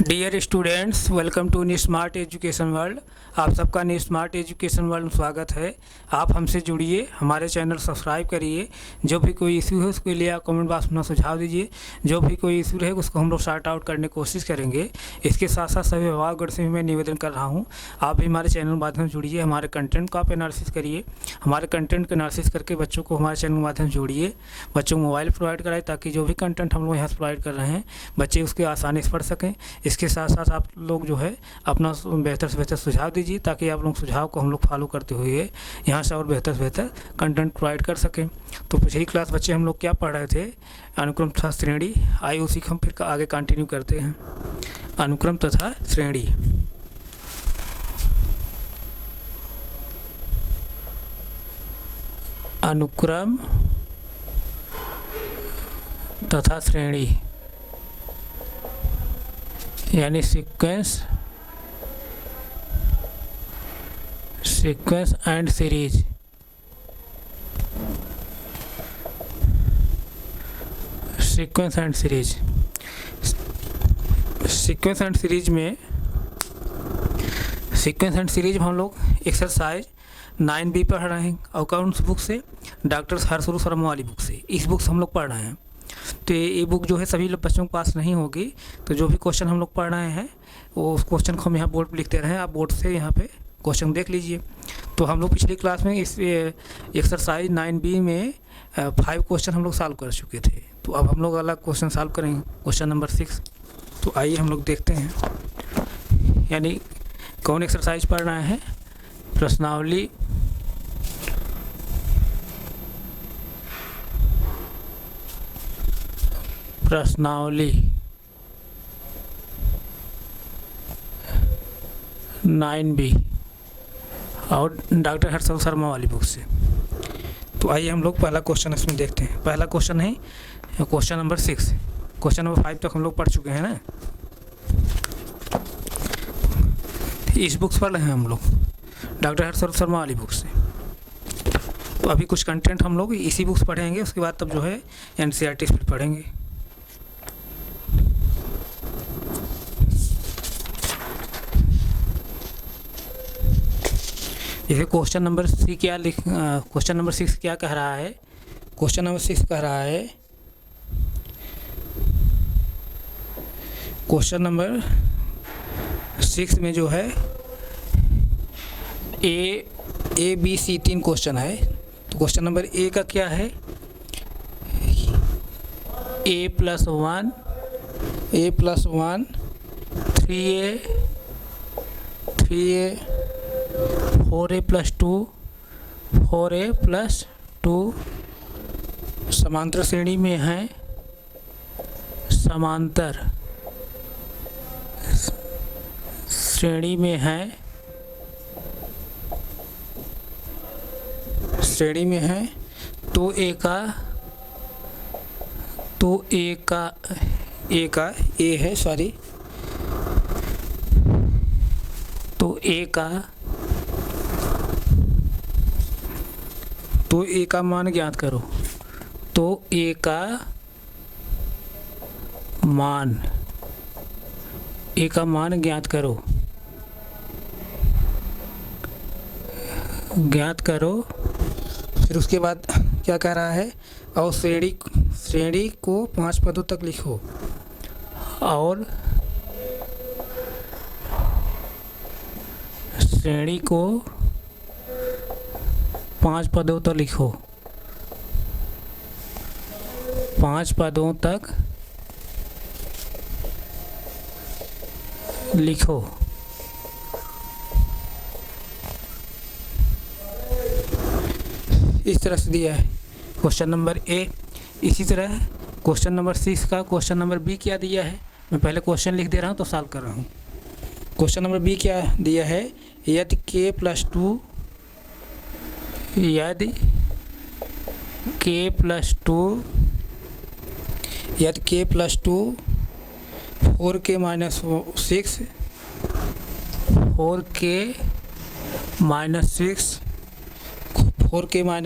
Dear students, welcome to new smart education world. आप सबका new smart education world में स्वागत है। आप हमसे जुड़िए, हमारे चैनल सब्सक्राइब करिए। जो भी कोई इशू है उसके लिए आप कमेंट बॉक्स में सुझाव दीजिए। जो भी कोई इशू रहे उसको हम लोग सॉर्ट आउट करने की कोशिश करेंगे। इसके साथ साथ सभी विभागगण से भी मैं निवेदन कर रहा हूँ, आप भी हमारे चैनल के माध्यम से जुड़िए। हमारे कंटेंट को आप एनालिसिस करिए। हमारे कंटेंट को एनालिसिस करके बच्चों को हमारे चैनल के माध्यम से जोड़िए। बच्चों को मोबाइल प्रोवाइड कराए ताकि जो भी कंटेंट हम लोग यहाँ से प्रोवाइड कर रहे हैं बच्चे उसके आसानी से पढ़ सकें। इसके साथ साथ आप लोग जो है अपना बेहतर से बेहतर सुझाव दीजिए ताकि आप लोग सुझाव को हम लोग फॉलो करते हुए यहाँ से और बेहतर से बेहतर कंटेंट प्रोवाइड कर सकें। तो पिछली क्लास बच्चे हम लोग क्या पढ़ रहे थे? अनुक्रम तथा श्रेणी। आइए उसी को हम फिर आगे कंटिन्यू करते हैं। अनुक्रम तथा श्रेणी। अनुक्रम तथा श्रेणी यानी sequence and series. Sequence and series में हम लोग एक्सरसाइज 9B पढ़ रहे हैं अकाउंट्स बुक से, डॉक्टर हरसुरु शर्मा वाली बुक से। इस बुक से हम लोग पढ़ रहे हैं। तो ये बुक जो है सभी बच्चों के पास नहीं होगी। तो जो भी क्वेश्चन हम लोग पढ़ रहे हैं वो उस क्वेश्चन को हम यहाँ बोर्ड पर लिखते रहे। आप बोर्ड से यहाँ पे क्वेश्चन देख लीजिए। तो हम लोग पिछली क्लास में इस एक्सरसाइज 9B में 5 क्वेश्चन हम लोग सॉल्व कर चुके थे। तो अब हम लोग अगला क्वेश्चन सॉल्व करेंगे, क्वेश्चन नंबर 6। तो आइए हम लोग देखते हैं, यानी कौन एक्सरसाइज पढ़ रहे हैं? प्रश्नावली प्रश्नावली 9B और डॉक्टर हर्षवर्धन शर्मा वाली बुक से। तो आइए हम लोग पहला क्वेश्चन इसमें देखते हैं। पहला क्वेश्चन है क्वेश्चन नंबर 6। क्वेश्चन नंबर 5 तक हम लोग पढ़ चुके हैं ना। इस बुक से पढ़ रहे हैं हम लोग डॉक्टर हर्षवर्धन शर्मा वाली बुक से। तो अभी कुछ कंटेंट हम लोग इसी बुक से पढ़ेंगे, उसके बाद तब जो है NCERT फिर पढ़ेंगे। जैसे क्वेश्चन नंबर 6 क्या कह रहा है? क्वेश्चन नंबर 6 कह रहा है, क्वेश्चन नंबर 6 में जो है A B C 3 क्वेश्चन है। तो क्वेश्चन नंबर A का क्या है? A + 1 3A 4A + 2 समांतर श्रेणी में है। समांतर श्रेणी में है। तो A है, सॉरी। तो A का मान ज्ञात करो। तो A का मान ज्ञात करो। फिर उसके बाद क्या कह रहा है? और श्रेणी को 5 पदों तक लिखो। और श्रेणी को 5 पदों तक लिखो। 5 पदों तक लिखो। इस तरह से दिया है क्वेश्चन नंबर A। इसी तरह क्वेश्चन नंबर 6 का क्वेश्चन नंबर B क्या दिया है? मैं पहले क्वेश्चन लिख दे रहा हूँ तो सॉल्व कर रहा हूँ। क्वेश्चन नंबर B क्या दिया है? यदि K + 2 4K -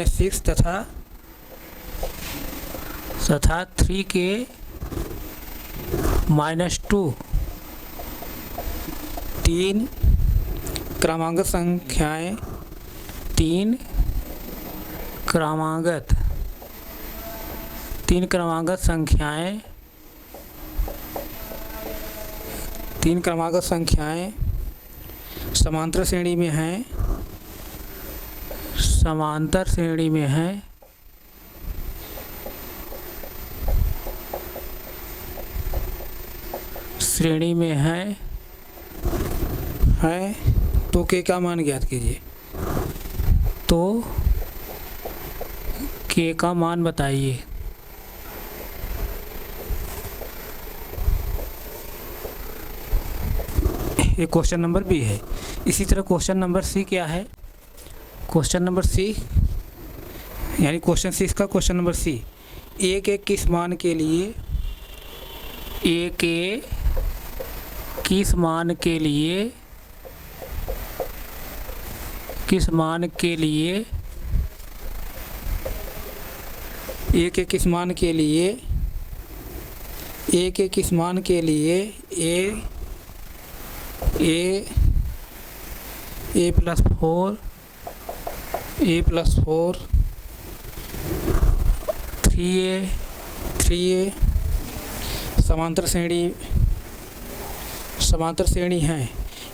6 तथा 3K -2 तीन क्रमागत संख्याएं, तीन क्रमागत संख्याएं, समांतर श्रेणी में हैं, समांतर श्रेणी में हैं, श्रेणी में है तो के का मान ज्ञात कीजिए। तो के का मान बताइए। ये क्वेश्चन नंबर बी है। इसी तरह क्वेश्चन नंबर सी क्या है? क्वेश्चन नंबर सी यानी क्वेश्चन सी का क्वेश्चन नंबर सी, ए के किस मान के लिए, ए के किस मान के लिए, किस मान के लिए, ए के किस मान के लिए, ए के किस मान के लिए ए प्लस फोर 3a समांतर श्रेणी हैं।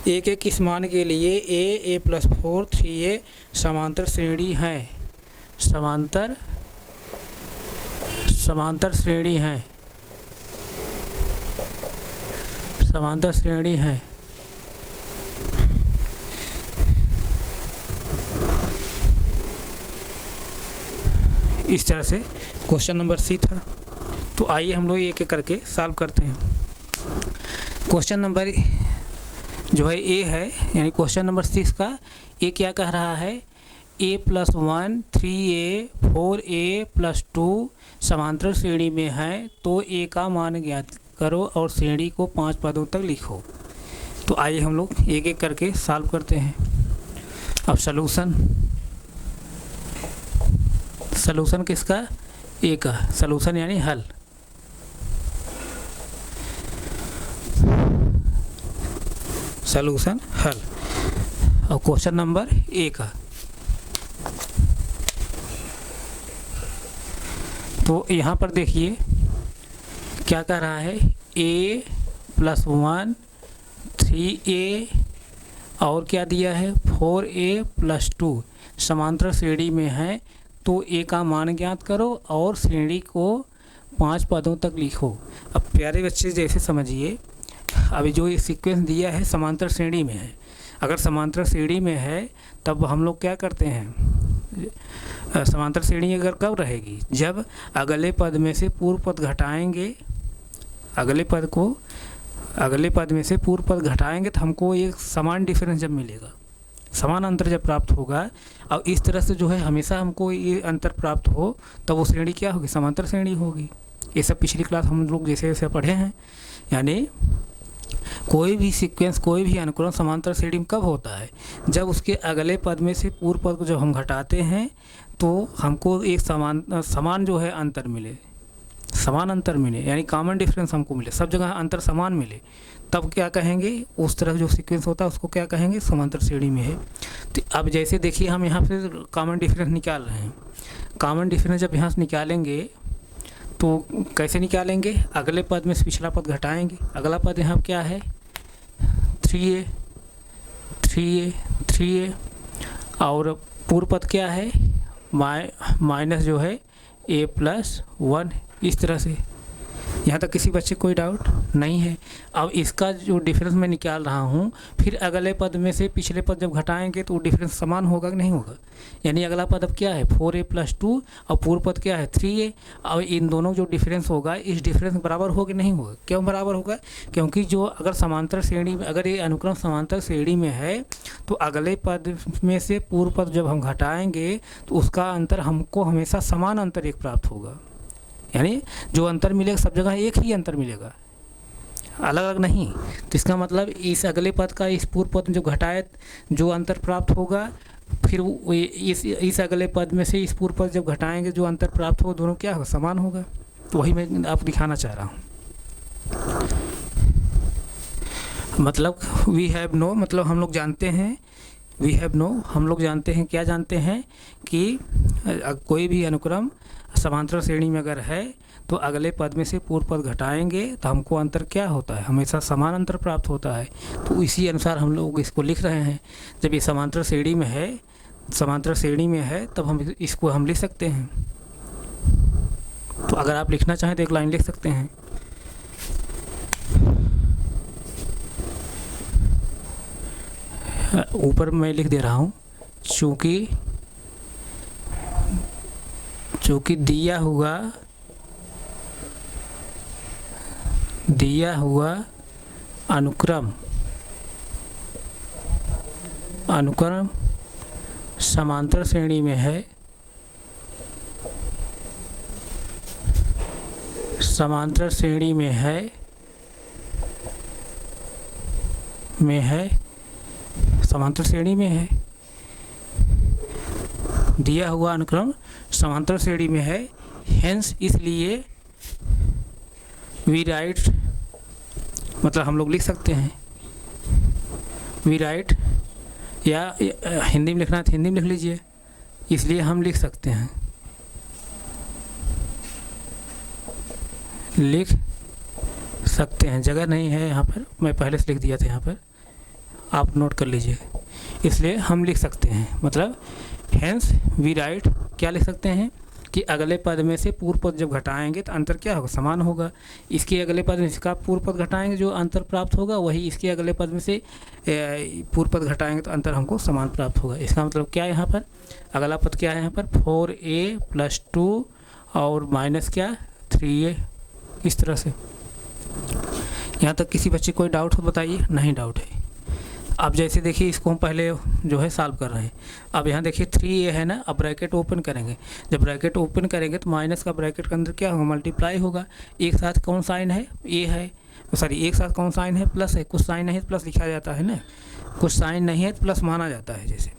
ए के किस मान के लिए a प्लस 4 3a समांतर श्रेणी है, समांतर श्रेणी है, समांतर श्रेणी है। इस तरह से क्वेश्चन नंबर सी था। तो आइए हम लोग एक एक करके सॉल्व करते हैं। क्वेश्चन नंबर जो है ए है, यानी क्वेश्चन नंबर 6 का ए क्या कह रहा है? a plus 1 3a 4a plus 2 समांतर श्रेणी में है, तो a का मान ज्ञात करो और श्रेणी को 5 पदों तक लिखो। तो आइए हम लोग एक एक करके सॉल्व करते हैं। अब सलूशन किसका? ए का। सलूशन यानी हल। सलूशन हल। और क्वेश्चन नंबर ए का, तो यहाँ पर देखिए क्या कह रहा है? a प्लस 1 3a और क्या दिया है? 4a प्लस 2 समांतर श्रेणी में है, तो a का मान ज्ञात करो और श्रेणी को 5 पदों तक लिखो। अब प्यारे बच्चे जैसे समझिए, अभी जो ये सीक्वेंस दिया है समांतर श्रेणी में है। अगर समांतर श्रेणी में है तब हम लोग क्या करते हैं? समांतर श्रेणी अगर कब रहेगी? जब अगले पद में से पूर्व पद घटाएंगे, अगले पद में से पूर्व पद घटाएंगे तो हमको एक समान डिफरेंस जब मिलेगा, समान अंतर जब प्राप्त होगा, और इस तरह से जो है हमेशा हमको ये अंतर प्राप्त हो, तब वो श्रेणी क्या होगी? समांतर श्रेणी होगी। ये सब पिछली क्लास हम लोग जैसे जैसे पढ़े हैं। यानी कोई भी सीक्वेंस, कोई भी अनुक्रम समांतर श्रेणी में कब होता है? जब उसके अगले पद में से पूर्व पद को जब हम घटाते हैं तो हमको एक समान जो है अंतर मिले, समान अंतर मिले, यानी कॉमन डिफरेंस हमको मिले, सब जगह अंतर समान मिले, तब क्या कहेंगे? उस तरह जो सीक्वेंस होता है उसको क्या कहेंगे? समांतर श्रेणी में है। तो अब जैसे देखिए हम यहाँ पे कॉमन डिफरेंस निकाल रहे हैं। कॉमन डिफरेंस जब यहाँ से निकालेंगे तो कैसे निकालेंगे? अगले पद में से पिछला पद घटाएंगे। अगला पद यहाँ क्या है? 3a और पूर्व पद क्या है? माइनस जो है a प्लस 1। इस तरह से यहाँ तक किसी बच्चे कोई डाउट नहीं है। अब इसका जो डिफरेंस मैं निकाल रहा हूँ, फिर अगले पद में से पिछले पद जब घटाएंगे तो डिफरेंस समान होगा कि नहीं होगा? यानी अगला पद अब क्या है? 4a प्लस 2 और पूर्व पद क्या है? 3a। और इन दोनों जो डिफरेंस होगा, इस डिफरेंस बराबर होगा कि नहीं होगा? क्यों बराबर होगा? क्योंकि जो अगर समांतर श्रेणी में, अगर ये अनुक्रम समांतर श्रेणी में है तो अगले पद में से पूर्व पद जब हम घटाएंगे तो उसका अंतर हमको हमेशा समान अंतर एक प्राप्त होगा। यानी जो अंतर मिलेगा सब जगह एक ही अंतर मिलेगा, अलग अलग नहीं। तो इसका मतलब इस अगले पद का इस पूर्व पद में जो घटाए जो अंतर प्राप्त होगा, फिर इस अगले पद में से इस पूर्व पद जब घटाएंगे जो अंतर प्राप्त होगा, दोनों क्या होगा? समान होगा। तो वही मैं आपको दिखाना चाह रहा हूँ। मतलब वी हैव नो मतलब हम लोग जानते हैं, वी हैव नो हम लोग जानते हैं, क्या जानते हैं कि कोई भी अनुक्रम समांतर श्रेणी में अगर है तो अगले पद में से पूर्व पद घटाएंगे तो हमको अंतर क्या होता है, हमेशा समान अंतर प्राप्त होता है। तो इसी अनुसार हम लोग इसको लिख रहे हैं। जब ये समांतर श्रेणी में है, समांतर श्रेणी में है, तब हम इसको हम लिख सकते हैं। तो अगर आप लिखना चाहें तो एक लाइन लिख सकते हैं। ऊपर मैं लिख दे रहा हूँ, चूँकि दिया हुआ अनुक्रम समांतर श्रेणी में है, समांतर श्रेणी में है, समांतर श्रेणी में है, दिया हुआ अनुक्रम समांतर श्रेणी में है। हेंस इसलिए वी राइट मतलब हम लोग लिख सकते हैं, वी राइट, या हिंदी में लिखना है तो हिंदी में लिख लीजिए। इसलिए हम लिख सकते हैं, लिख सकते हैं, जगह नहीं है यहाँ पर, मैं पहले से लिख दिया था, यहाँ पर आप नोट कर लीजिए। इसलिए हम लिख सकते हैं, मतलब हेंस वी राइट, क्या लिख सकते हैं कि अगले पद में से पूर्व पद जब घटाएंगे तो अंतर क्या होगा, समान होगा। इसके अगले पद में इसका पूर्व पद घटाएंगे, जो अंतर प्राप्त होगा वही इसके अगले पद में से पूर्व पद घटाएंगे तो अंतर हमको समान प्राप्त होगा। इसका मतलब क्या है, यहाँ पर अगला पद क्या है, यहाँ पर 4a + 2 और माइनस क्या 3a, इस तरह से। यहाँ तक किसी बच्चे कोई डाउट हो बताइए? नहीं डाउट है। अब जैसे देखिए इसको हम पहले जो है सॉल्व कर रहे हैं। अब यहाँ देखिए 3a है ना, अब ब्रैकेट ओपन करेंगे। जब ब्रैकेट ओपन करेंगे तो माइनस का ब्रैकेट के अंदर क्या होगा, मल्टीप्लाई होगा। एक साथ कौन साइन है, a है, सॉरी एक साथ कौन साइन है, प्लस है। कुछ साइन नहीं है तो प्लस लिखा जाता है ना, कुछ साइन नहीं है तो प्लस माना जाता है। जैसे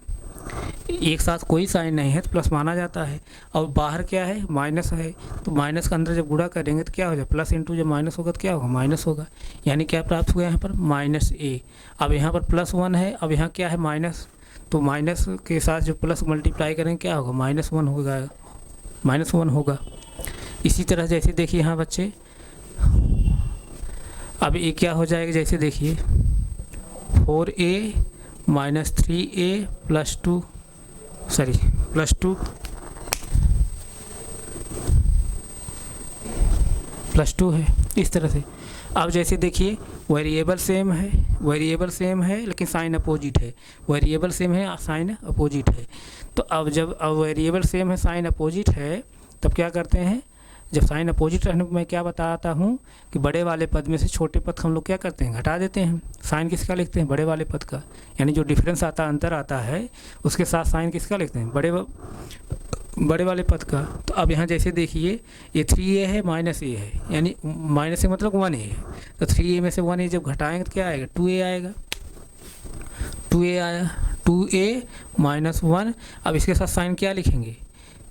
एक साथ कोई साइन नहीं है तो प्लस माना जाता है। और बाहर क्या है, माइनस है, तो माइनस के अंदर जब गुणा करेंगे तो क्या हो जाए, प्लस इंटू जब माइनस होगा तो क्या होगा, माइनस होगा। यानी क्या प्राप्त हुआ यहाँ पर, -a। अब यहाँ पर +1 है, अब यहाँ क्या है माइनस, तो माइनस के साथ जो प्लस मल्टीप्लाई करेंगे क्या होगा, -1 होगा, -1 होगा। इसी तरह जैसे देखिए यहाँ बच्चे, अब ये क्या हो जाएगा, जैसे देखिए 4a - 3a + 2 +2 है, इस तरह से। अब जैसे देखिए वेरिएबल सेम है लेकिन साइन अपोजिट है, वेरिएबल सेम है साइन अपोजिट है। तो अब जब वेरिएबल सेम है साइन अपोजिट है तब क्या करते हैं, जब साइन अपोजिट रहने को मैं क्या बताता हूँ कि बड़े वाले पद में से छोटे पद हम लोग क्या करते हैं, घटा देते हैं। साइन किसका लिखते हैं, बड़े वाले पद का, यानी जो डिफरेंस आता है, अंतर आता है, उसके साथ साइन किसका लिखते हैं, बड़े वाले पद का। तो अब यहाँ जैसे देखिए ये 3a है, -a है, यानी माइनस a मतलब 1a है। तो 3a में से 1a जब घटाएंगे तो क्या आएगा, 2a आएगा, 2a आया, 2a - 1। अब इसके साथ साइन क्या लिखेंगे,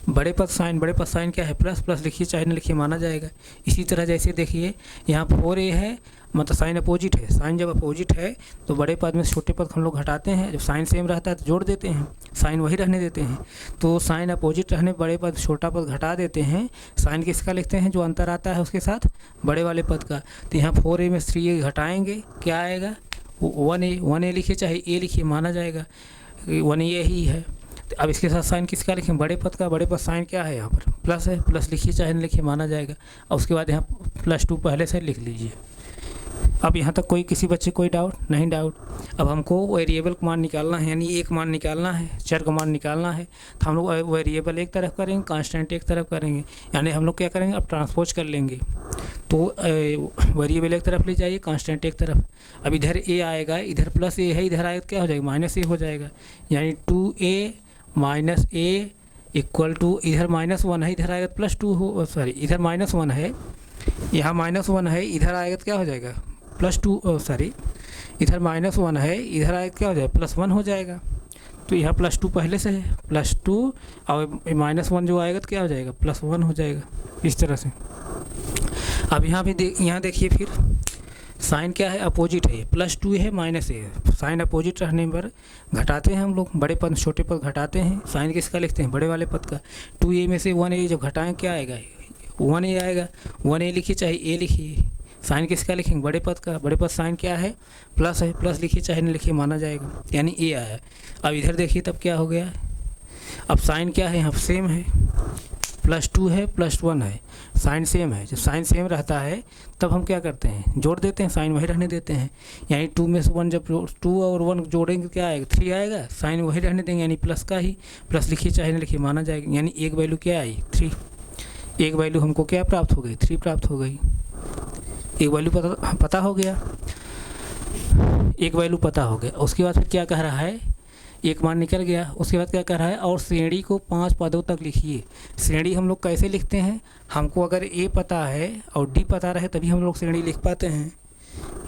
बड़े पद साइन क्या है, प्लस लिखिए चाहे न लिखिए माना जाएगा। इसी तरह जैसे देखिए यहाँ 4a है, मतलब साइन अपोजिट है। साइन जब अपोजिट है तो बड़े पद में छोटे पद हम लोग घटाते हैं, जब साइन सेम रहता है तो जोड़ देते हैं, साइन वही रहने देते हैं। तो साइन अपोजिट रहने बड़े पद छोटा पद घटा देते हैं। साइन किसका लिखते हैं, जो अंतर आता है उसके साथ बड़े वाले पद का। तो यहाँ 4a में 3a घटाएंगे, क्या आएगा, 1a लिखिए चाहे a लिखिए माना जाएगा, 1a ही है। अब इसके साथ साइन किसका लिखें, बड़े पद का। बड़े पद साइन क्या है, यहाँ पर प्लस है, प्लस लिखिए चाहे न लिखिए माना जाएगा। और उसके बाद यहाँ +2 पहले से लिख लीजिए। अब यहाँ तक कोई किसी बच्चे कोई डाउट? नहीं डाउट। अब हमको वेरिएबल का मान निकालना है, यानी एक मान निकालना है, चर का मान निकालना है। तो हम लोग वेरिएबल एक तरफ करेंगे, कांस्टेंट एक तरफ करेंगे, यानी हम लोग क्या करेंगे, अब ट्रांसपोज कर लेंगे। तो वेरिएबल एक तरफ ले जाइए, कांस्टेंट एक तरफ। अब इधर a आएगा, इधर +a है, इधर आएगा क्या हो जाएगा, -a हो जाएगा। यानी 2a - a = इधर -1 है, इधर आएगा +2 हो, सॉरी इधर -1 है, यहाँ -1 है, इधर आएगा तो क्या हो जाएगा, +2, सॉरी इधर -1 है, इधर आएगा क्या हो जाएगा, +1 हो जाएगा। तो यहाँ +2 पहले से है, +2 और -1 जो आएगा तो क्या हो जाएगा, +1 हो जाएगा, इस तरह से। अब यहाँ भी यहाँ देखिए फिर साइन क्या है, अपोजिट है, +2 है -a है। साइन अपोजिट रहने पर घटाते हैं हम लोग, बड़े पद छोटे पद घटाते हैं। साइन किसका लिखते हैं, बड़े वाले पद का। 2a में से 1a जब घटाएं क्या आएगा, 1a आएगा। 1a लिखिए चाहे a लिखिए, साइन किसका लिखेंगे, बड़े पद का। बड़े पद साइन क्या है, प्लस है, प्लस लिखिए चाहे नहीं लिखिए माना जाएगा, यानी a आया। अब इधर देखिए तब क्या हो गया, अब साइन क्या है यहाँ सेम है, +2 है +1 है, साइन सेम है। जब साइन सेम रहता है तब हम क्या करते हैं, जोड़ देते हैं, साइन वही रहने देते हैं। यानी 2 में से 1 जब 2 और 1 जोड़ेंगे क्या आएगा, 3 आएगा। साइन वही रहने देंगे, यानी प्लस का ही, प्लस लिखिए चाहे नहीं लिखिए माना जाएगा। यानी एक वैल्यू क्या आई, 3। एक वैल्यू हमको क्या प्राप्त हो गई, 3 प्राप्त हो गई। एक वैल्यू पता हो गया, एक वैल्यू पता हो गया। उसके बाद फिर क्या कह रहा है, एक मान निकल गया। उसके बाद क्या कर रहा है, और श्रेणी को 5 पदों तक लिखिए। श्रेणी हम लोग कैसे लिखते हैं, हमको अगर ए पता है और डी पता रहे तभी हम लोग श्रेणी लिख पाते हैं।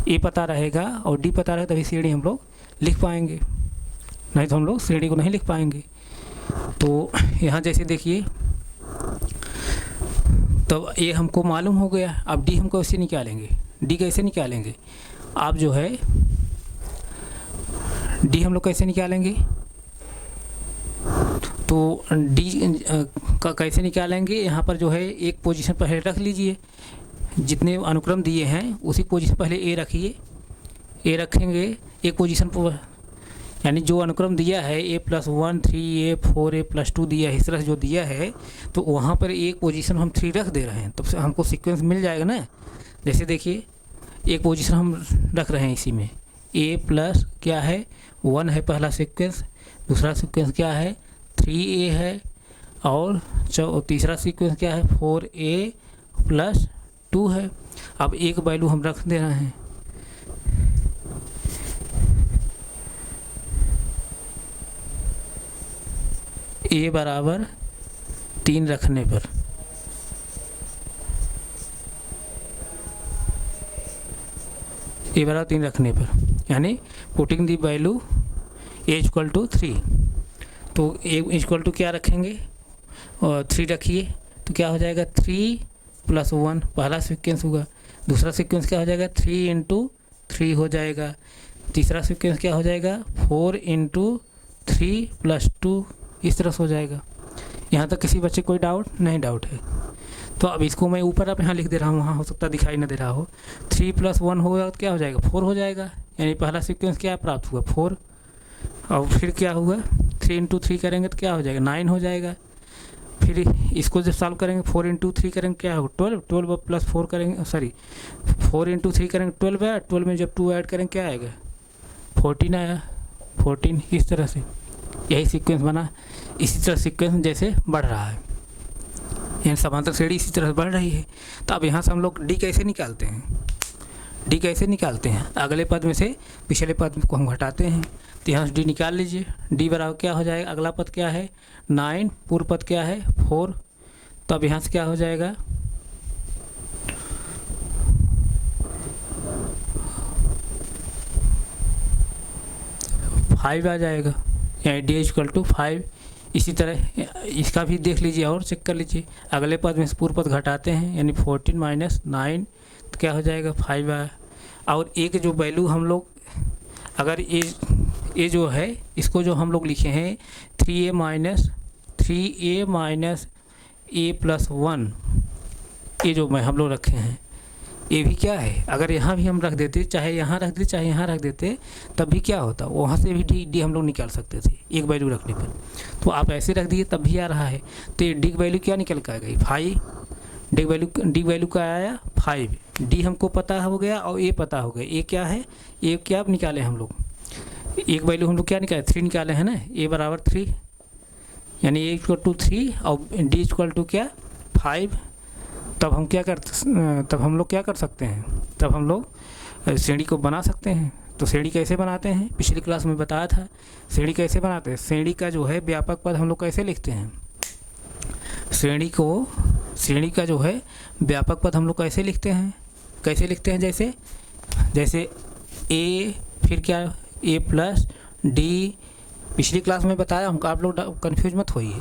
ए पता रहेगा और डी पता रहे तभी श्रेणी हम लोग लिख पाएंगे, नहीं तो हम लोग श्रेणी को नहीं लिख पाएंगे। तो यहाँ जैसे देखिए, तो ये हमको मालूम हो गया। अब डी हम कैसे निकालेंगे, डी कैसे निकालेंगे, आप जो है डी हम लोग कैसे निकालेंगे, तो डी का कैसे निकालेंगे, यहाँ पर जो है एक पोजीशन पहले रख लीजिए, जितने अनुक्रम दिए हैं उसी पोजीशन पहले ए रखिए। ए रखेंगे एक पोजीशन पर, यानी जो अनुक्रम दिया है a+1 3a 4a +2 दिया है, इस तरह जो दिया है तो वहाँ पर एक पोजीशन हम 3 रख दे रहे हैं, तब से हमको सीक्वेंस मिल जाएगा ना। जैसे देखिए एक पोजीशन हम रख रहे हैं इसी में, a+ क्या है 1 है पहला सीक्वेंस, दूसरा सीक्वेंस क्या है 3a है, और तीसरा सीक्वेंस क्या है 4a + 2 है। अब एक वैल्यू हम रख दे रहे हैं, a बराबर 3 रखने पर, a बराबर 3 रखने पर, यानी पुटिंग दी वैल्यू a = 3। तो a = क्या रखेंगे, और 3 रखिए तो क्या हो जाएगा 3 + 1 पहला सीक्वेंस होगा। दूसरा सीक्वेंस क्या हो जाएगा 3 × 3 हो जाएगा। तीसरा सीक्वेंस क्या हो जाएगा 4 × 3 + 2, इस तरह से हो जाएगा। यहाँ तक किसी बच्चे कोई डाउट नहीं, डाउट है तो अब इसको मैं ऊपर अब यहाँ लिख दे रहा हूँ, वहाँ हो सकता दिखाई ना दे रहा हो। 3 + 1 होगा तो क्या हो जाएगा 4 हो जाएगा, यानी पहला सीक्वेंस क्या प्राप्त हुआ 4। और फिर क्या हुआ 3 × 3 करेंगे तो क्या हो जाएगा 9 हो जाएगा। फिर इसको जब सॉल्व करेंगे 4 × 3 करेंगे क्या होगा 12, 12 + 4 करेंगे, सॉरी 4 × 3 करेंगे 12 आया, 12 में जब 2 ऐड करेंगे क्या आएगा 14 आया, 14। इस तरह से यही सीक्वेंस बना। इसी तरह सीक्वेंस जैसे बढ़ रहा है, यानी समांतर श्रेणी इसी तरह बढ़ रही है। तो अब यहाँ से हम लोग डी कैसे निकालते हैं, डी कैसे निकालते हैं, अगले पद में से पिछले पद को हम घटाते हैं। तो यहाँ से डी निकाल लीजिए, डी बराबर क्या हो जाएगा, अगला पद क्या है 9, पूर्व पद क्या है 4। तो अब यहाँ से क्या हो जाएगा 5 आ जाएगा, यानी डी = 5। इसी तरह इसका भी देख लीजिए और चेक कर लीजिए, अगले पद में से पूर्व पद घटाते हैं, यानी 14 - 9 तो क्या हो जाएगा 5 आया। और एक जो वैल्यू हम लोग अगर ये जो है इसको जो हम लोग लिखे हैं 3a - a+1, ये जो मैं हम लोग रखे हैं ये भी क्या है, अगर यहाँ भी हम रख देते, चाहे यहाँ रख देते चाहे यहाँ रख देते, तब भी क्या होता, वहाँ से भी डी हम लोग निकाल सकते थे एक वैल्यू रखने पर। तो आप ऐसे रख दिए तब भी आ रहा है। तो ये डी वैल्यू क्या निकल कर आ गई 5, डी वैल्यू का आया 5। डी हमको पता हो गया और ए पता हो गया, ए क्या है, ए क्या निकाले हम लोग, एक वैल्यू हम लोग क्या निकाले 3 निकाले हैं ना, ए बराबर 3, यानी ए = 3 और डी = क्या 5। तब हम क्या कर सकते हैं, तब हम लोग श्रेणी को बना सकते हैं। तो श्रेणी कैसे बनाते हैं, पिछली क्लास में बताया था श्रेणी कैसे बनाते हैं। श्रेणी का जो है व्यापक पद हम लोग कैसे लिखते हैं, श्रेणी का जो है व्यापक पद हम लोग कैसे लिखते हैं, जैसे ए, फिर क्या a + d, पिछली क्लास में बताया हूँ, आप लोग कंफ्यूज मत होइए,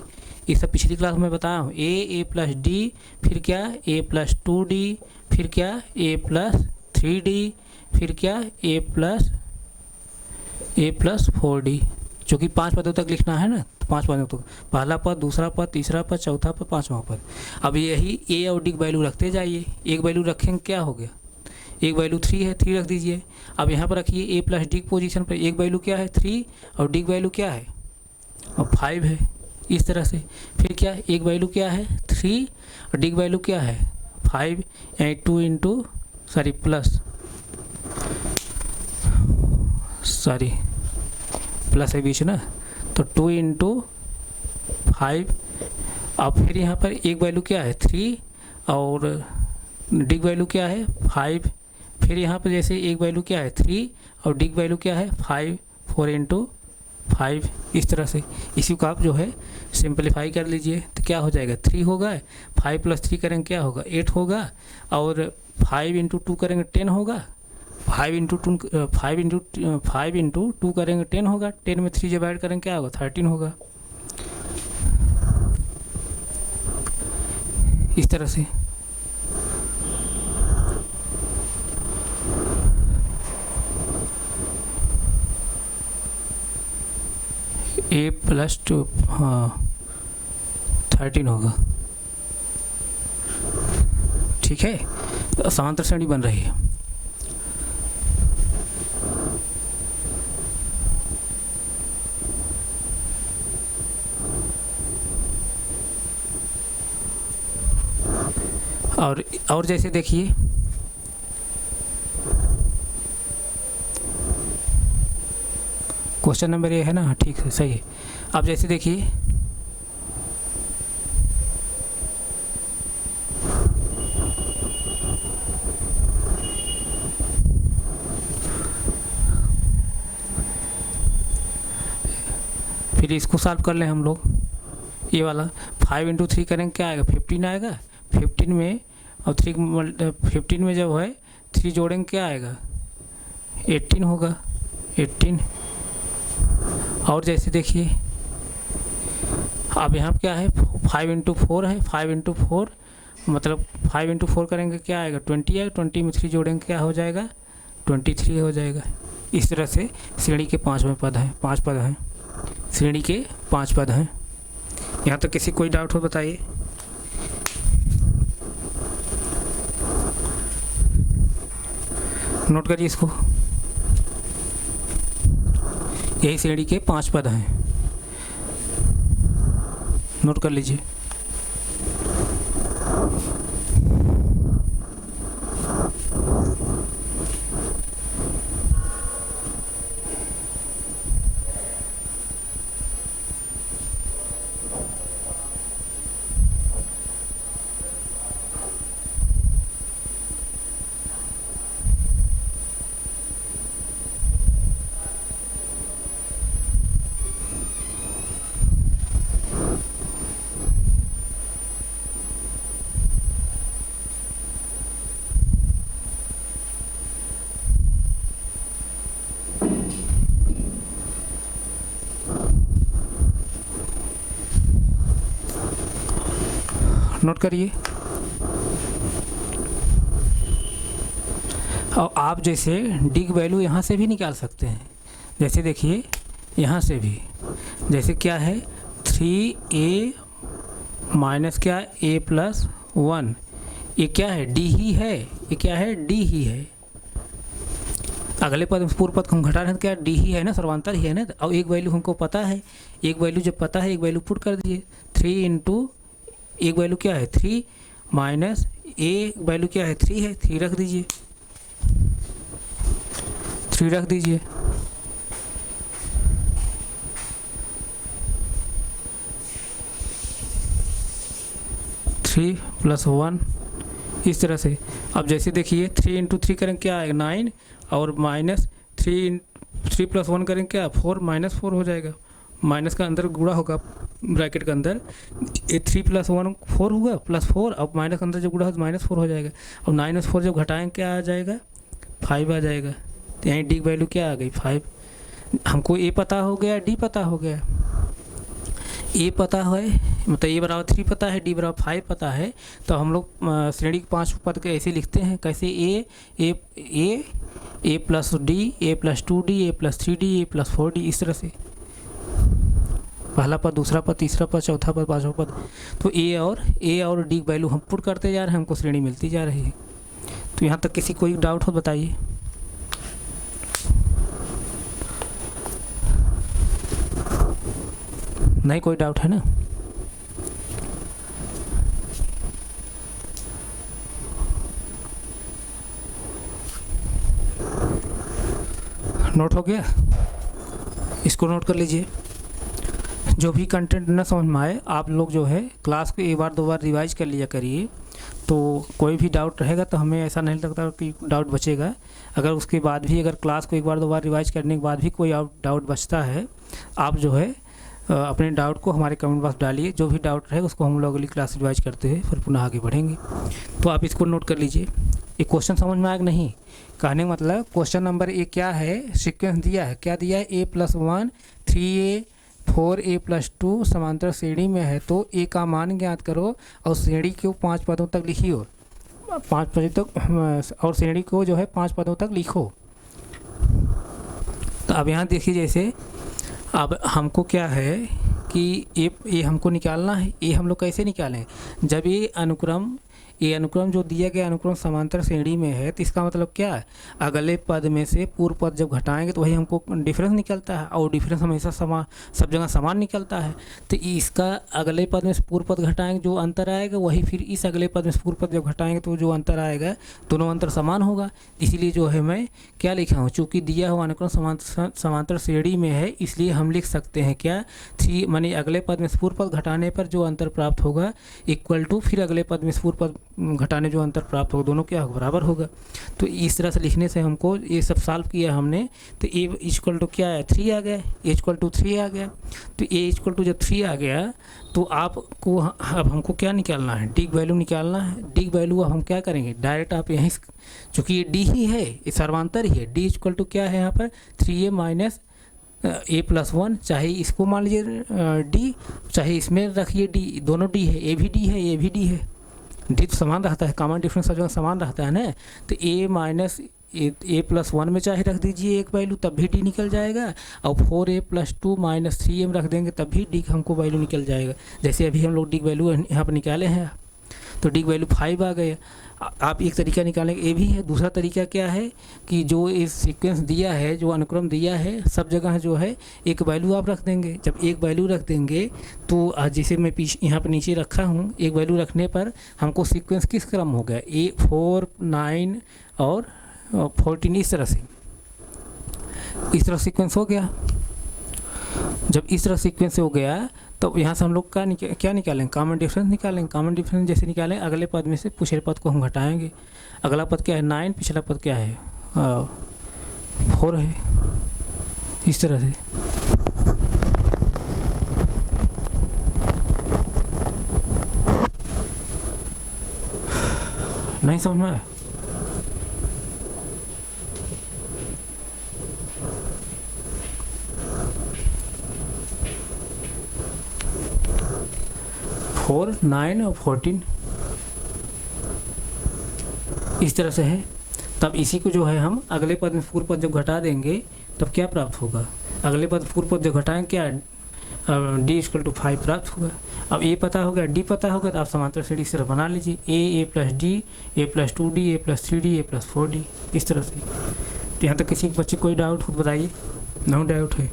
ये सब पिछली क्लास में बताया हूँ। a + d, फिर क्या a + 2d, फिर क्या a + 3d, फिर क्या ए प्लस 4d, जो कि 5 पदों तक लिखना है ना, तो 5 पदों तक, पहला पद, दूसरा पद, तीसरा पद, चौथा पद, पाँचवा पद। अब यही ए और डी की वैल्यू रखते जाइए। एक वैल्यू रखेंगे क्या हो गया, एक वैल्यू 3 है, 3 रख दीजिए। अब यहाँ पर रखिए ए प्लस डी की पोजीशन पर, एक वैल्यू क्या है 3 और डी की वैल्यू क्या है और 5 है, इस तरह से। फिर क्या, एक वैल्यू क्या है 3 और डी की वैल्यू क्या है 5, यानी 2 इंटू प्लस है बीच ना, तो 2 इंटू 5। अब फिर यहाँ पर एक वैल्यू क्या है 3 और डी की वैल्यू क्या है 5। फिर यहाँ पर जैसे एक वैल्यू क्या है 3 और डी की वैल्यू क्या है 5, 4 इंटू 5, इस तरह से। इसी को आप जो है सिंपलीफाई कर लीजिए, तो क्या हो जाएगा 3 होगा, 5 प्लस 3 करेंगे क्या होगा 8 होगा, और 5 इंटू 2 करेंगे 10 होगा, 5 इंटू 2 करेंगे 10 होगा, 10 में 3 जब ऐड करेंगे क्या होगा 13 होगा, इस तरह से। ए प्लस 2 हाँ 13 होगा, ठीक है। तो समांतर श्रेणी बन रही है। और जैसे देखिए क्वेश्चन नंबर ये है ना, ठीक है सही है। अब जैसे देखिए फिर इसको सॉल्व कर लें हम लोग। ये वाला 5 इंटू 3 करेंगे क्या आएगा 15 आएगा, 15 में और 15 में जब है 3 जोड़ेंगे क्या आएगा 18 होगा, 18। और जैसे देखिए अब यहाँ क्या है 5 इंटू 4 है, 5 इंटू 4 मतलब 5 इंटू 4 करेंगे क्या आएगा 20 आएगा, 20 में 3 जोड़ेंगे क्या हो जाएगा 23 हो जाएगा। इस तरह से श्रेणी के 5वें पद हैं, 5 पद हैं, श्रेणी के 5 पद हैं। यहाँ तक किसी कोई डाउट हो बताइए। नोट करिए इसको, यही श्रेणी के 5 पद हैं, नोट कर लीजिए। नोट करिए। और आप जैसे डी की वैल्यू यहाँ से भी निकाल सकते हैं, जैसे देखिए यहाँ से भी, जैसे क्या है 3a माइनस क्या a प्लस 1, ये क्या है डी ही है, ये क्या है डी ही है। अगले पद पूर्व पद को हम घटा रहे हैं तो क्या डी ही है ना, सर्वांतर ही है ना। और एक वैल्यू हमको पता है, एक वैल्यू जब पता है एक वैल्यू पुट कर दीजिए, 3 इंटू एक वैल्यू क्या है 3 माइनस ए वैल्यू क्या है 3 है, 3 रख दीजिए, 3 रख दीजिए। थ्री प्लस 1 इस तरह से। अब जैसे देखिए 3 इंटू 3 करेंगे क्या आएगा 9, और माइनस 3 प्लस 1 करेंगे क्या 4, -4 हो जाएगा। माइनस का अंदर गुणा होगा ब्रैकेट के अंदर, ये 3 प्लस 1 4 हुआ प्लस 4, अब माइनस के अंदर जब गुणा हो तो -4 हो जाएगा। अब 9 जब घटाएंगे क्या आ जाएगा 5 आ जाएगा। तो यहाँ डी की वैल्यू क्या आ गई 5। हमको ए पता हो गया, डी पता हो गया। ए पता है, मतलब ए बराबर 3 पता है, डी बराबर 5 पता है, तो हम लोग श्रेणी के 5 पद के ऐसे लिखते हैं। कैसे? ए प्लस डी, ए प्लस 2D, ए प्लस 3D, ए प्लस 4D, इस तरह से पहला पद, दूसरा पद, तीसरा पद, चौथा पद, पांचवा पद। तो ए और डी वैल्यू हम पुट करते जा रहे हैं, हमको श्रेणी मिलती जा रही है। तो यहाँ तक किसी कोई डाउट हो बताइए। नहीं, कोई डाउट है ना? नोट हो गया? इसको नोट कर लीजिए। जो भी कंटेंट न समझ में आए, आप लोग जो है क्लास को एक बार दो बार रिवाइज कर लिया करिए। तो कोई भी डाउट रहेगा तो हमें ऐसा नहीं लगता कि डाउट बचेगा। अगर उसके बाद भी, अगर क्लास को एक बार दो बार रिवाइज करने के बाद भी कोई डाउट बचता है, आप जो है अपने डाउट को हमारे कमेंट बॉक्स डालिए। जो भी डाउट रहेगा उसको हम लोग अगली क्लास रिवाइज करते हुए फिर पुनः आगे बढ़ेंगे। तो आप इसको नोट कर लीजिए। ये क्वेश्चन समझ में आया कि नहीं? कहने का मतलब क्वेश्चन नंबर ए क्या है, सीक्वेंस दिया है, क्या दिया है? a+1 3a 4a + 2 समांतर श्रेणी में है, तो a का मान ज्ञात करो और श्रेणी को 5 पदों तक लिखियो, 5 पदों तक, और श्रेणी को जो है 5 पदों तक लिखो। तो अब यहाँ देखिए, जैसे अब हमको क्या है कि ये हमको निकालना है। ये हम लोग कैसे निकालें? जब ये अनुक्रम जो दिया गया अनुक्रम समांतर श्रेणी में है, तो इसका मतलब क्या है? अगले पद में से पूर्व पद जब घटाएंगे तो वही हमको डिफरेंस निकलता है, और डिफरेंस हमेशा सब जगह समान निकलता है। तो इसका अगले पद में से पूर्व पद घटाएंगे, जो अंतर आएगा वही फिर इस अगले पद में से पूर्व पद जब घटाएंगे तो जो अंतर आएगा, दोनों अंतर समान होगा। इसीलिए जो है मैं क्या लिखा हूँ, चूँकि दिया हुआ अनुक्रम समांतर श्रेणी में है, इसलिए हम लिख सकते हैं क्या, 3 माने अगले पद में से पूर्व पद घटाने पर जो अंतर प्राप्त होगा इक्वल टू फिर अगले पद में से पूर्व पद घटाने जो अंतर प्राप्त होगा, दोनों क्या होगा, बराबर होगा। तो इस तरह से लिखने से हमको ये सब सॉल्व किया हमने। तो ए इक्वल टू क्या है, 3 आ गया, ए इक्वल टू 3 आ गया। तो ए इक्वल टू जब 3 आ गया तो आपको अब हमको क्या निकालना है, डी वैल्यू निकालना है। डी वैल्यू अब हम क्या करेंगे, डायरेक्ट आप यहीं, चूँकि ये डी ही है, ये सर्वांतर ही है। डी इक्वल टू क्या है यहाँ पर, 3a माइनस a+1, चाहे इसको मान लीजिए डी, चाहे इसमें रखिए डी, दोनों डी है, ए भी डी है, ये भी डी है। डी तो समान रहता है, कॉमन डिफरेंस सब जगह समान रहता है ना। तो a माइनस a+1 में चाहे रख दीजिए एक वैल्यू, तब भी डी निकल जाएगा, और 4a + 2 - 3a रख देंगे तब भी डी हमको वैल्यू निकल जाएगा। जैसे अभी हम लोग डी वैल्यू यहाँ पर निकाले हैं, तो डी वैल्यू 5 आ गए। आप एक तरीका निकालेंगे, ये भी है। दूसरा तरीका क्या है कि जो इस सीक्वेंस दिया है, जो अनुक्रम दिया है, सब जगह जो है एक वैल्यू आप रख देंगे। जब एक वैल्यू रख देंगे तो जैसे मैं पीछे यहाँ पर नीचे रखा हूँ, एक वैल्यू रखने पर हमको सीक्वेंस किस क्रम हो गया, 4, 9 और 14, इस तरह सीक्वेंस हो गया। जब इस तरह सीक्वेंस हो गया तो यहाँ से हम लोग क्या निकालेंगे, कॉमन डिफरेंस निकालेंगे। कॉमन डिफरेंस जैसे निकालें, अगले पद में से पिछले पद को हम घटाएंगे। अगला पद क्या है, 9, पिछला पद क्या है, 4 है, इस तरह से। नहीं समझ में आया? फोर, 9 और 14 इस तरह से है। तब इसी को जो है हम अगले पद में पूर्व पद जब घटा देंगे तब क्या प्राप्त होगा, अगले पद पूर्व पद जब घटाएंगे क्या, डी इक्वल टू 5 प्राप्त होगा। अब ए पता हो गया, डी पता होगा, तो आप समांतर श्रेणी इस तरह बना लीजिए, ए + D, a + 2d, a + 3d, a + 4d, इस तरह से। तो यहाँ तक किसी बच्चे कोई डाउट हो बताइए? नो डाउट है।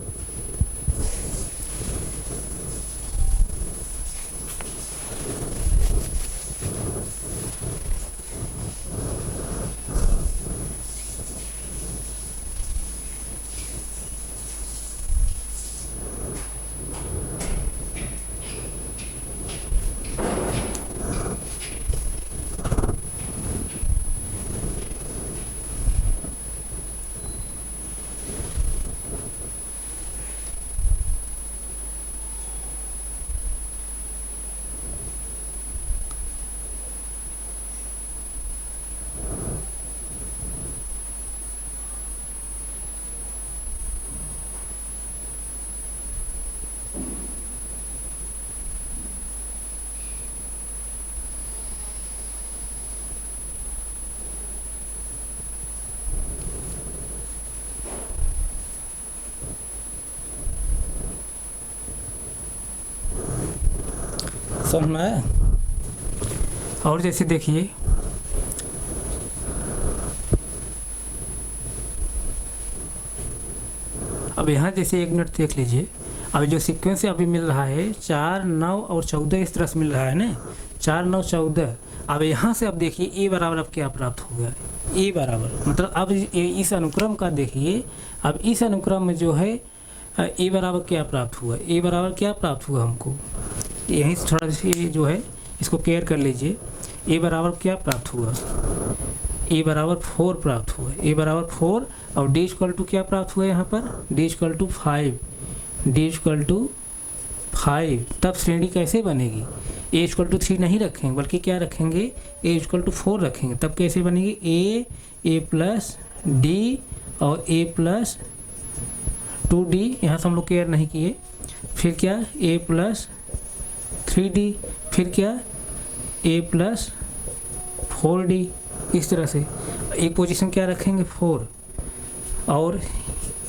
समझ में आया। और जैसे देखिए अब यहाँ जैसे 1 मिनट देख लीजिए, अब जो सीक्वेंस अभी मिल रहा है 4, 9 और 14 इस तरह से मिल रहा है ना, 4, 9, 14। अब यहाँ से अब देखिए ए बराबर अब क्या प्राप्त हो गया, ए बराबर मतलब अब इस अनुक्रम का देखिए, अब इस अनुक्रम में जो है ए बराबर क्या प्राप्त हुआ, ए बराबर क्या प्राप्त हुआ हमको, यहीं से थोड़ा सा जो है इसको केयर कर लीजिए। ए बराबर क्या प्राप्त हुआ, ए बराबर 4 प्राप्त हुआ, ए बराबर 4 और डी इक्वल टू क्या प्राप्त हुआ यहाँ पर, D equal to 5, D equal to 5। तब श्रेणी कैसे बनेगी, ए इक्वल टू 3 नहीं रखेंगे बल्कि क्या रखेंगे, ए इक्वल टू 4 रखेंगे। तब कैसे बनेगी, ए प्लस डी और ए प्लस 2d, यहाँ से हम लोग केयर नहीं किए। फिर क्या, ए प्लस 3d, फिर क्या ए प्लस 4d। इस तरह से एक पोजीशन क्या रखेंगे 4 और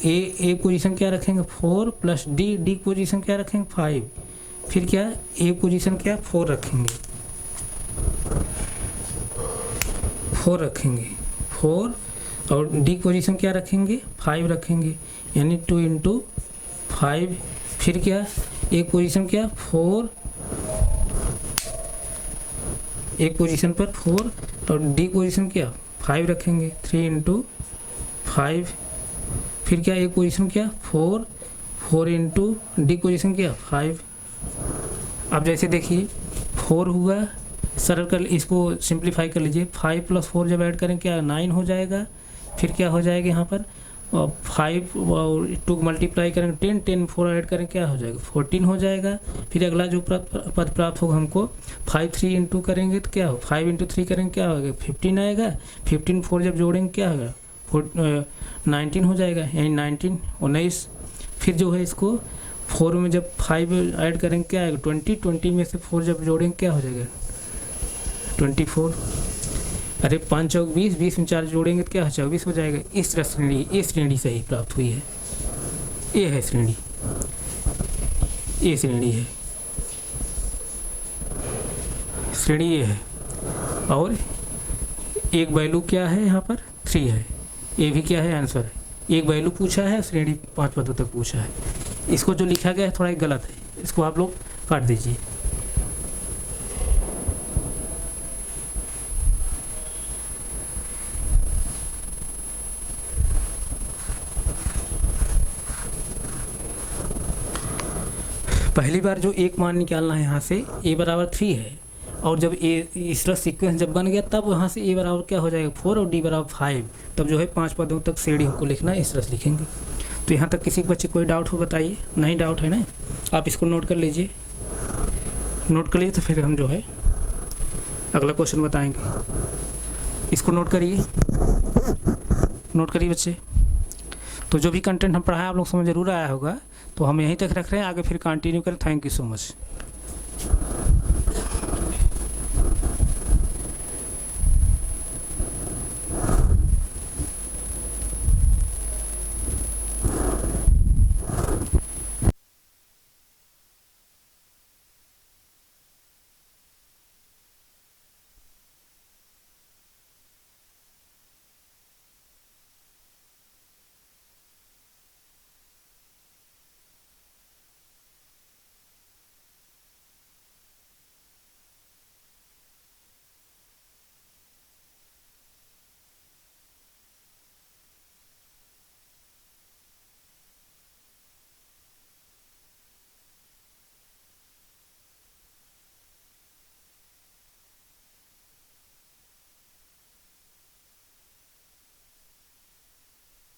ए पोजीशन क्या रखेंगे 4 प्लस डी पोजीशन क्या रखेंगे 5। फिर क्या, ए पोजीशन क्या 4 रखेंगे, 4 रखेंगे 4 और डी पोजीशन क्या रखेंगे 5 रखेंगे, यानी 2 इंटू 5। फिर क्या, एक पोजीशन क्या 4, एक पोजीशन पर 4 और डी पोजीशन क्या 5 रखेंगे, 3 इंटू 5। फिर क्या, एक पोजीशन क्या 4 इंटू डी पोजीशन क्या 5। अब जैसे देखिए 4 हुआ, सरल कर इसको सिंप्लीफाई कर लीजिए, 5 प्लस 4 जब ऐड करें क्या 9 हो जाएगा। फिर क्या हो जाएगा यहाँ पर 5 और 2 मल्टीप्लाई करेंगे 10, 10 4 ऐड करें क्या हो जाएगा 14 हो जाएगा। फिर अगला जो पद प्राप्त होगा हमको 5 3 इंटू करेंगे तो क्या हो, 5 इंटू 3 करेंगे क्या होगा 15 आएगा। 15 4 जब जोड़ेंगे क्या होगा 19 हो जाएगा, यानी 19। फिर जो है इसको 4 में जब 5 ऐड करेंगे क्या आएगा 20 में से 4 जब जोड़ेंगे क्या हो जाएगा 24। अरे 5 चौक 20, 20 में 4 जोड़ेंगे तो क्या हो 24 हो जाएगा। इस तरह श्रेणी, ये श्रेणी से ही प्राप्त हुई है, ये है श्रेणी, ये श्रेणी है, श्रेणी ये है। और एक वैल्यू क्या है यहाँ पर 3 है, ये भी क्या है आंसर है। एक वैल्यू पूछा है, श्रेणी 5 पदों तक पूछा है। इसको जो लिखा गया है थोड़ा गलत है, इसको आप लोग काट दीजिए। पहली बार जो एक मान निकालना है यहाँ से ए बराबर 3 है, और जब ए इस तरह सीक्वेंस जब बन गया तब वहाँ से ए बराबर क्या हो जाएगा 4 और डी बराबर 5। तब जो है 5 पदों तक श्रेणी को लिखना है, इस तरह से लिखेंगे। तो यहाँ तक किसी के बच्चे कोई डाउट हो बताइए, नहीं डाउट है ना, आप इसको नोट कर लीजिए। नोट कर लीजिए तो फिर हम जो है अगला क्वेश्चन बताएंगे। इसको नोट करिए, नोट करिए बच्चे। तो जो भी कंटेंट हम पढ़ाएं आप लोग समझ जरूर आया होगा, तो हम यहीं तक रख रहे हैं, आगे फिर कंटिन्यू करें। Thank you so much.